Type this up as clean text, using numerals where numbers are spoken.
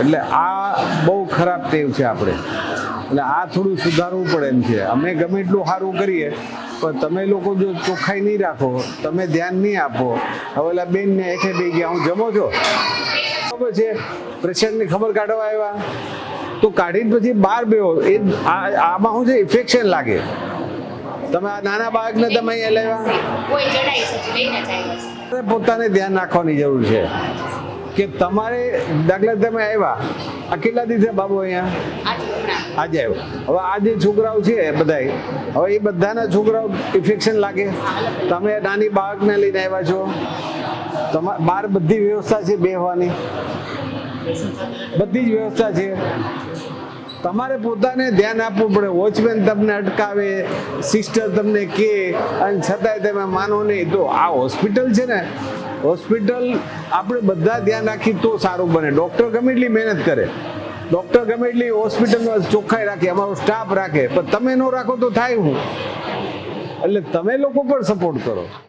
એટલે આ બહુ ખરાબ ટેવ છે આપણે, એટલે આ થોડું સુધારવું પડે એમ છે. અમે ગમે એટલું સારું કરીએ પણ તમે લોકો જો ચોખ્ખાઈ નહીં રાખો, તમે ધ્યાન નહીં આપો. હવે ઓલા બેનને એઠે બે ગયા, હું જમો છો ખબર છે, પેશન્ટની ખબર કાઢવા આવ્યા તો કાઢીને પછી બહાર બેહો. એ આમાં શું છે, ઇન્ફેક્શન લાગે. તમે આ નાના બાળકને તમે અહીંયા લેવા, પોતાને ધ્યાન રાખવાની જરૂર છે કે તમારે દાખલા તમે આવ્યા આ કેટલા દિવસે બાબુ અહીંયા આજે આવ્યો. હવે આ જે છોકરાઓ છે બધા, હવે એ બધાના છોકરાઓ ઇન્ફેક્શન લાગે. તમે નાની બાળકને લઈને આવ્યા છો, તમારે બહાર બધી વ્યવસ્થા છે બેસવાની, બધી જ વ્યવસ્થા છે. તમારે પોતાને ધ્યાન આપવું પડે. વોચમેન તમને અટકાવે, સિસ્ટર તમને કહે અને છતાંય તમે માનો નહીં. તો આ હોસ્પિટલ છે ને, હોસ્પિટલ આપણે બધા ધ્યાન રાખી તો સારું બને. ડૉક્ટર ગમે એટલી મહેનત કરે, ડૉક્ટર ગમે એટલી હોસ્પિટલમાં ચોખ્ખાઈ રાખે, અમારો સ્ટાફ રાખે, પણ તમે ન રાખો તો થાય હું. એટલે તમે લોકો પણ સપોર્ટ કરો.